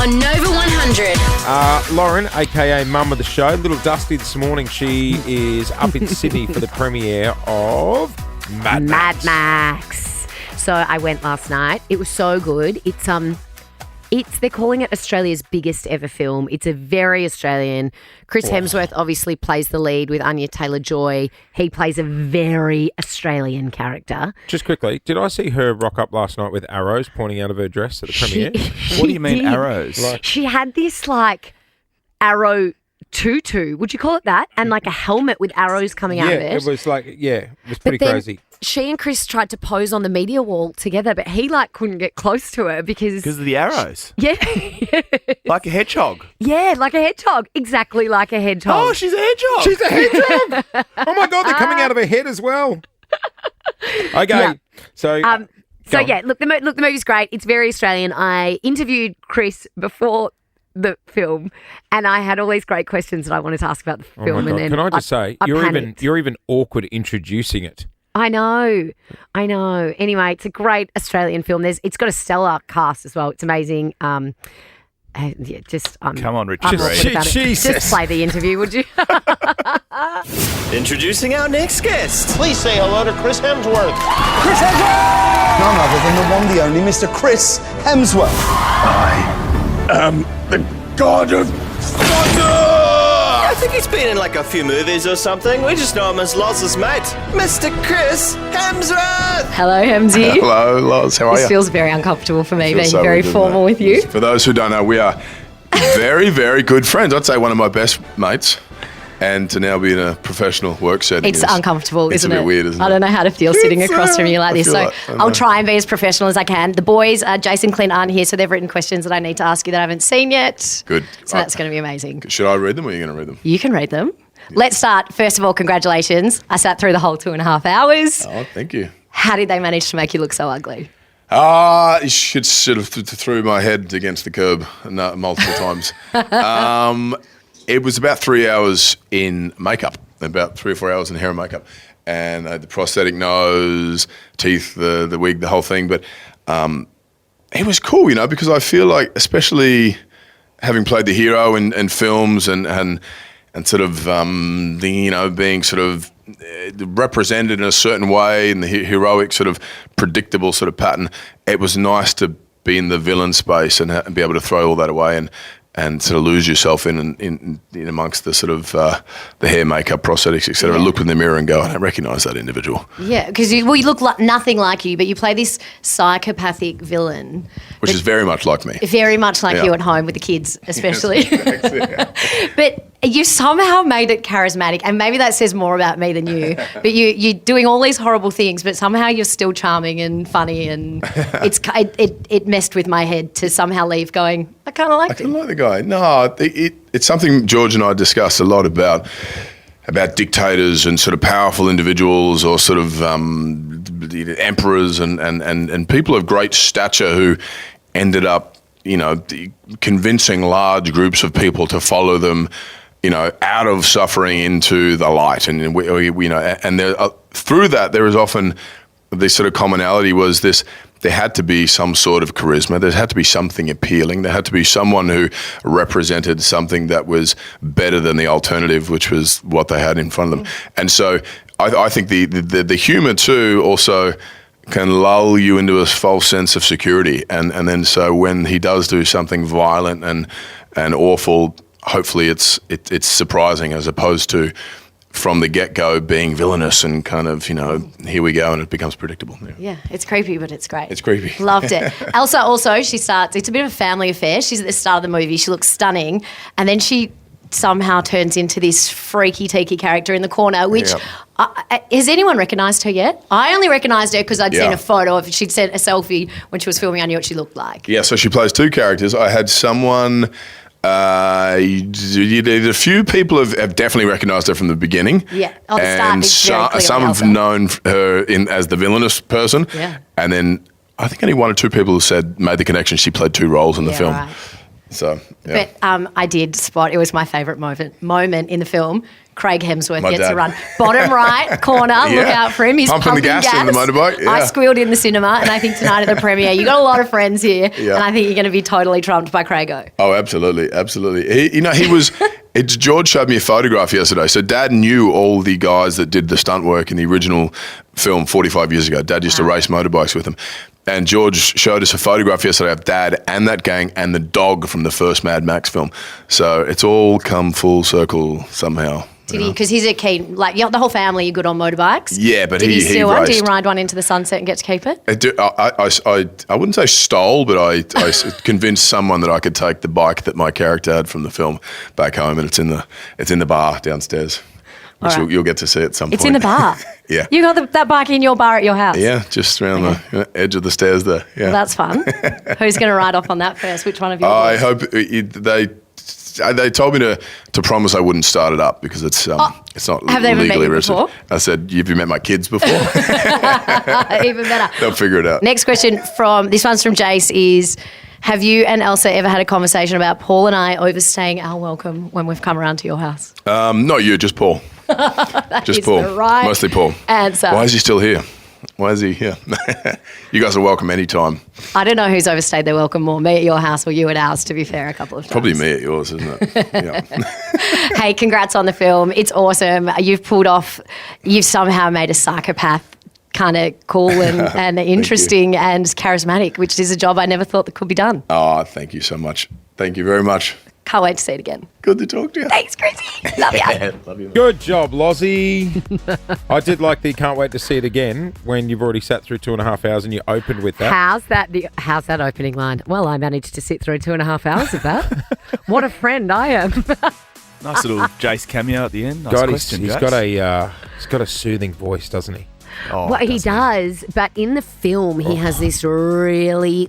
on Nova 100. Lauren, a.k.a. Mum of the show, a little dusty this morning. She is up in Sydney for the premiere of Mad Max. So I went last night. It was so good. They're calling it Australia's biggest ever film. It's a very Australian. Chris Hemsworth obviously plays the lead with Anya Taylor-Joy. He plays a very Australian character. Just quickly, did I see her rock up last night with arrows pointing out of her dress at the premiere? What do you mean arrows? She had this arrow tutu, would you call it that? And a helmet with arrows coming out of it. It was pretty crazy. She and Chris tried to pose on the media wall together, but he couldn't get close to her because of the arrows. Yeah. Like a hedgehog. Yeah, like a hedgehog. Exactly like a hedgehog. Oh, she's a hedgehog. She's a hedgehog. Oh my God, they're coming out of her head as well. Okay. Yeah. So look, the movie's great. It's very Australian. I interviewed Chris before the film, and I had all these great questions that I wanted to ask about the film. Oh my God. And then Can I just say, you're even awkward introducing it. I know. Anyway, it's a great Australian film. It's got a stellar cast as well. It's amazing. Come on, Richard. Just play the interview, would you? Introducing our next guest. Please say hello to Chris Hemsworth. Chris Hemsworth! None other than the one, the only Mr. Chris Hemsworth. I am the god of thunder! I think he's been in a few movies or something. We just know him as Loz's mate, Mr. Chris Hemsworth. Hello, Hemsy. Hello, Loz. How are you? This feels very uncomfortable for me, being So very weird, formal with you. For those who don't know, we are very, very good friends. I'd say one of my best mates. And to now be in a professional work setting. It's uncomfortable, isn't it? It's a bit weird, isn't it? I don't know how to feel sitting across from you like this. So I'll try and be as professional as I can. The boys, Jason Clint, aren't here, so they've written questions that I need to ask you that I haven't seen yet. Good. So that's going to be amazing. Should I read them or are you going to read them? You can read them. Let's start. First of all, congratulations. I sat through the whole 2.5 hours. Oh, thank you. How did they manage to make you look so ugly? You should sort of threw my head against the curb multiple times. It was about 3 hours in makeup, about 3 or 4 hours in hair and makeup, and I had the prosthetic nose, teeth, the wig, the whole thing. But it was cool, because I feel like, especially having played the hero in films and sort of being sort of represented in a certain way in the heroic sort of predictable sort of pattern, it was nice to be in the villain space and be able to throw all that away and sort of lose yourself in amongst the sort of the hair, makeup, prosthetics, etc. Look in the mirror and go, I don't recognise that individual. Yeah, because you look like nothing like you, but you play this psychopathic villain. Which is very much like me. Very much like you at home with the kids, especially. But you somehow made it charismatic, and maybe that says more about me than you. But you're doing all these horrible things, but somehow you're still charming and funny, and it messed with my head to somehow leave going, I kind of liked him. I like the guy. No, it's something George and I discussed a lot about dictators and sort of powerful individuals or sort of emperors and people of great stature who ended up, convincing large groups of people to follow them, out of suffering into the light. And and there, through that, there is often this sort of commonality was this. There had to be some sort of charisma. There had to be something appealing. There had to be someone who represented something that was better than the alternative, which was what they had in front of them. And so I think the humour too also can lull you into a false sense of security. And then so when he does do something violent and awful, hopefully it's surprising as opposed to from the get-go being villainous and kind of, here we go, and it becomes predictable. Yeah, it's creepy, but it's great. It's creepy. Loved it. Elsa also, it's a bit of a family affair. She's at the start of the movie. She looks stunning. And then she somehow turns into this freaky tiki character in the corner, which has anyone recognised her yet? I only recognised her because I'd seen a photo of, she'd sent a selfie when she was filming. I knew what she looked like. Yeah, so she plays two characters. I had someone... a few people have definitely recognised her from the beginning. Yeah, and some have known her as the villainous person. Yeah. And then I think only one or two people who made the connection. She played two roles in the film. Right. So, yeah. But I did spot, it was my favourite moment in the film. Craig Hemsworth My gets dad. a run. Bottom right corner, look out for him. He's Pumping the gas in the motorbike, yeah. I squealed in the cinema, and I think tonight at the premiere, you got a lot of friends here, Yeah. and I think you're going to be totally trumped by Craigo. Oh, absolutely, absolutely. He was. George showed me a photograph yesterday. So Dad knew all the guys that did the stunt work in the original film 45 years ago. Dad used to race motorbikes with them. And George showed us a photograph yesterday of Dad and that gang and the dog from the first Mad Max film. So it's all come full circle somehow. Did he? Because he's a keen, like, the whole family are good on motorbikes. Yeah, but Did he steal one? Did he raced. ride one into the sunset and get to keep it? I wouldn't say stole, but I convinced someone that I could take the bike that my character had from the film back home, and it's in the bar downstairs, which All right. you'll get to see at some point. It's in the bar. Yeah. You got that bike in your bar at your house? Yeah, just around the edge of the stairs there. Yeah. Well, that's fun. Who's going to ride off on that first? Which one of you? I hope they told me to promise I wouldn't start it up because it's not have they ever met legally you registered. before? I said, "Have you met my kids before?" Even better. They'll figure it out. Next question this one's from Jace is, have you and Elsa ever had a conversation about Paul and I overstaying our welcome when we've come around to your house? Not you, just Paul. Just is Paul. the right Mostly Paul. answer. Why is he still here? Why is he here? You guys are welcome anytime. I don't know who's overstayed their welcome more, me at your house or you at ours, to be fair, a couple of times. Probably me at yours, isn't it? Yeah. Hey, congrats on the film. It's awesome. You've somehow made a psychopath kind of cool and interesting and charismatic, which is a job I never thought that could be done. Oh, thank you so much. Thank you very much. Can't wait to see it again. Good to talk to you. Thanks, Chrissy. Love you. Love you. Good job, Lozzie. I did like the can't wait to see it again when you've already sat through 2.5 hours and you opened with that. How's that opening line? Well, I managed to sit through 2.5 hours of that. What a friend I am. Nice little Jace cameo at the end. Nice God, question, he's Jace. got a soothing voice, doesn't he? Oh, Well, he does, but in the film, he has this really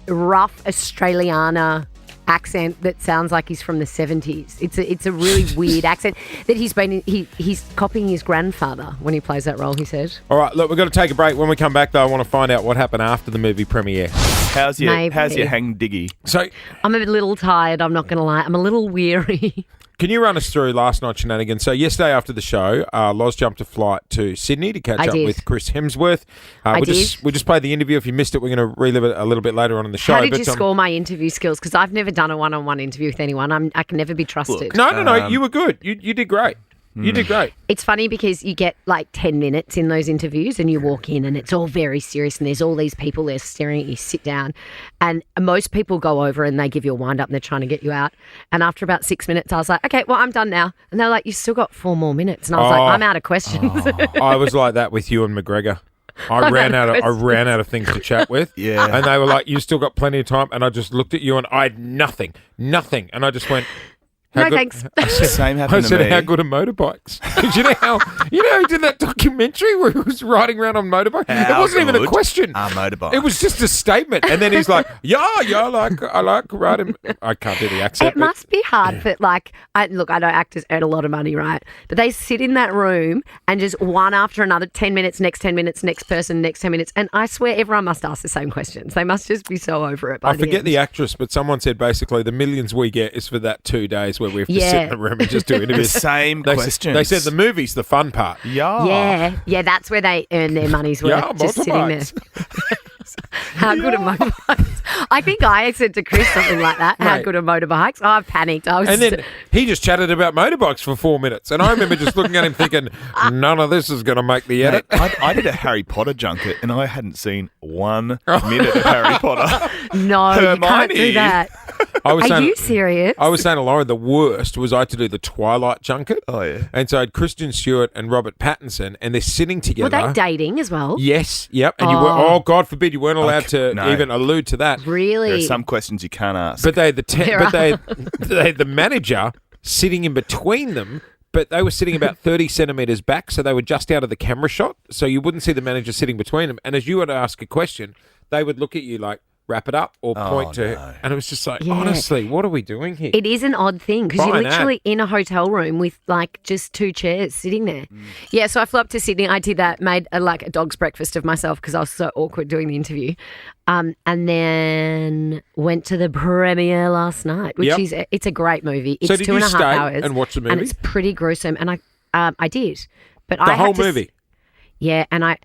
rough Australiana accent that sounds like he's from the 70s. It's a really weird accent that he's copying his grandfather when he plays that role, he said. All right, look, we've got to take a break. When we come back, though, I want to find out what happened after the movie premiere. How's your Maybe. hang diggy? So, I'm a little tired, I'm not going to lie. I'm a little weary. can you run us through last night's shenanigans? So yesterday after the show, Loz jumped a flight to Sydney to catch I up did. with Chris Hemsworth. I we did. we just played the interview. If you missed it, we're going to relive it a little bit later on in the show. How did you but, score my interview skills? Because I've never done a one-on-one interview with anyone. I can never be trusted. No, you were good. You did great. You did great. It's funny because you get 10 minutes in those interviews and you walk in and it's all very serious and there's all these people there staring at you, sit down. And most people go over and they give you a wind up and they're trying to get you out. And after about 6 minutes, I was like, okay, well, I'm done now. And they're like, you've still got 4 more minutes. And I was like, I'm out of questions. I was like that with you and McGregor. I ran out of things to chat with. Yeah. And they were like, you still got plenty of time. And I just looked at you and I had nothing. And I just went, No, thanks. Same I happened to said, me. how good are motorbikes? 'Cause you know how he did that documentary where he was riding around on motorbike? It How wasn't even a good question. are motorbikes? It was just a statement. And then he's like, I like riding. I can't do the accent. It must be hard for I know actors earn a lot of money, right? But they sit in that room and just one after another, 10 minutes, next 10 minutes, next person, next 10 minutes. And I swear everyone must ask the same questions. They must just be so over it by I forget the actress, but someone said basically the millions we get is for that 2 days where we have to sit in a room and just do interviews. The same questions. They said the movie's the fun part. Yeah, that's where they earn their money's worth, Yeah, just sitting there. motorbikes. How good are motorbikes? I think I said to Chris something like that. How Right. good are motorbikes? Oh, I panicked. I was And then he just chatted about motorbikes for 4 minutes. And I remember just looking at him thinking, none of this is going to make the edit. I did a Harry Potter junket and I hadn't seen 1 minute of Harry Potter. no, you can't do Hermione. that. I was Are saying, you serious? I was saying to Lauren, the worst was I had to do the Twilight junket. Oh, yeah. And so I had Kristen Stewart and Robert Pattinson, and they're sitting together. Were they dating as well? Yes, yep. And you were, God forbid, you weren't allowed to no. even allude to that. Really? There are some questions you can't ask. But they had There they had the manager sitting in between them, but they were sitting about 30 centimetres back, so they were just out of the camera shot, so you wouldn't see the manager sitting between them. And as you would ask a question, they would look at you like, wrap it up or point to. no. And it was just like, honestly, what are we doing here? It is an odd thing because you're Fine, literally in a hotel room with like just 2 chairs sitting there. Yeah, so I flew up to Sydney. I did that, made a dog's breakfast of myself because I was so awkward doing the interview. And then went to the premiere last night, which it's a great movie. It's So did 2.5 you stay hours and watch the movie? and it's pretty gruesome. And I did, but The I whole had to movie? Yeah, and I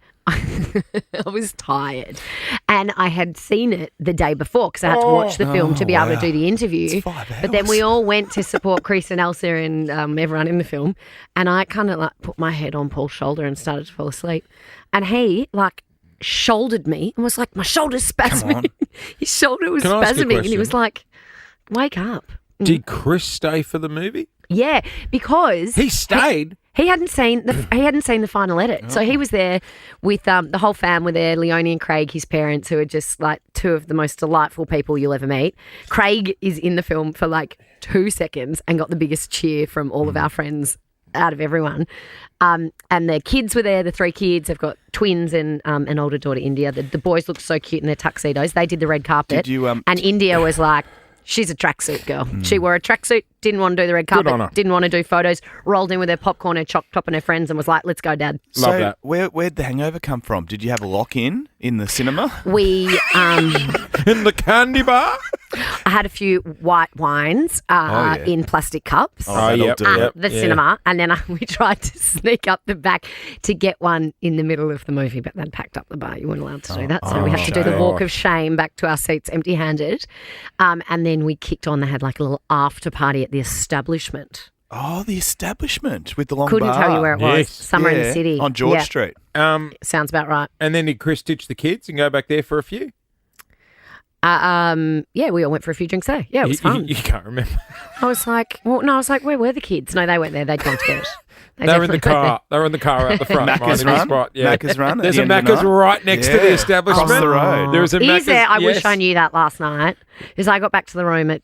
was tired, and I had seen it the day before because I had to watch the film to be able to do the interview. It's 5 But then we hours. all went to support Chris and Elsa and everyone in the film, and I kind of like put my head on Paul's shoulder and started to fall asleep, and he like shouldered me and was like, "My shoulder's spasming." His shoulder was Can I ask you a spasming, and he question? was like, "Wake up." Did Chris stay for the movie? Yeah, because He stayed. he hadn't seen the final edit, so he was there with the whole fam were there. Leonie and Craig, his parents, who are just like 2 of the most delightful people you'll ever meet. Craig is in the film for like 2 seconds and got the biggest cheer from all of our friends out of everyone. And the kids were there. The 3 kids. They've got twins and an older daughter, India. The boys looked so cute in their tuxedos. They did the red carpet. Did you, and India was like, she's a tracksuit girl. She wore a tracksuit, didn't want to do the red carpet, on her. didn't want to do photos, rolled in with her popcorn, her choc top and her friends and was like, let's go, Dad. Love So that. where'd the hangover come from? Did you have a lock-in the cinema? We In the candy bar? I had a few white wines in plastic cups That'll yep, do at it. the cinema, and then we tried to sneak up the back to get one in the middle of the movie, but they'd packed up the bar. You weren't allowed to do that, so we had to do the walk of shame back to our seats empty-handed, and then we kicked on. They had like a little after party at the establishment. Oh, the establishment with the long Couldn't bar. tell you where it was. Yes. Somewhere in the city. On George Yeah. Street. Sounds about right. And then did Chris ditch the kids and go back there for a few? Yeah, we all went for a few drinks there. Yeah, it was fun. You can't remember. I was like, where were the kids? No, they weren't there. They'd gone to bed. They were in the definitely weren't car. They were in the car out the front. Macca's minding the Run? spot. Yeah. Macca's Run at There's the a end of the Macca's night? right next to the Yeah. establishment. Across the road. There was a Macca's. Is there? I wish yes. I knew that last night. Because I got back to the room at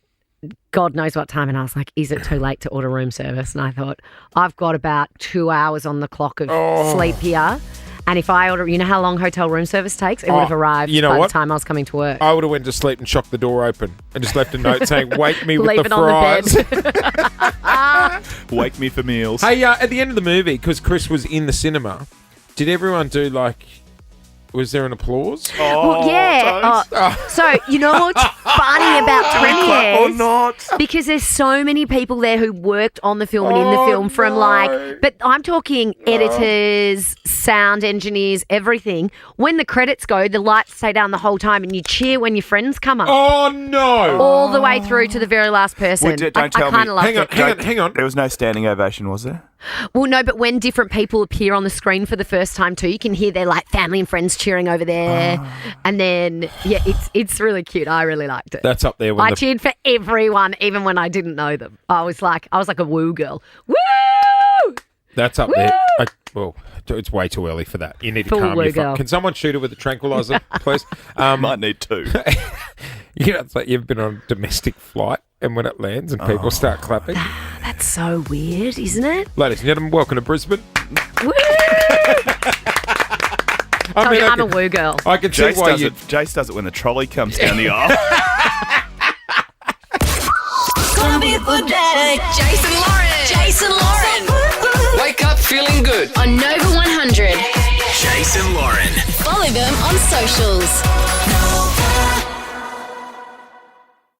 God knows what time, and I was like, is it too late to order room service? And I thought, I've got about 2 hours on the clock of sleep here. And if I order, you know how long hotel room service takes? It would have arrived you know by what? the time I was coming to work. I would have went to sleep and shocked the door open and just left a note saying, "Wake me with Leave the it on fries." the bed. Wake me for meals. Hey, at the end of the movie, because Chris was in the cinema, did everyone do like? Was there an applause? Well, yeah. So, you know what's funny about premieres? not? Because there's so many people there who worked on the film and in the film from but I'm talking editors, sound engineers, everything. When the credits go, the lights stay down the whole time and you cheer when your friends come up. Oh no! All the way through to the very last person. Well, don't I tell me. kind of loved Hang on. There was no standing ovation, was there? Well, no, but when different people appear on the screen for the first time too, you can hear their like family and friends cheering over there. And then, yeah, it's really cute. I really liked it. That's up there. When I cheered for everyone, even when I didn't know them. I was like a woo girl. Woo! That's up there. Well, it's way too early for that. You need to Full calm woo your girl. phone. Can someone shoot it with a tranquilizer, please? Might need 2. You know, it's like you've been on a domestic flight, and when it lands and people start clapping. That's so weird, isn't it? Ladies and gentlemen, welcome to Brisbane. Woo! I'm a woo girl. I can see Jace why does you. it. Jace does it when the trolley comes down the aisle. Gonna be a good day. Jason Lauren. Wake up feeling good. On Nova 100. Jason Lauren. Follow them on socials. Nova.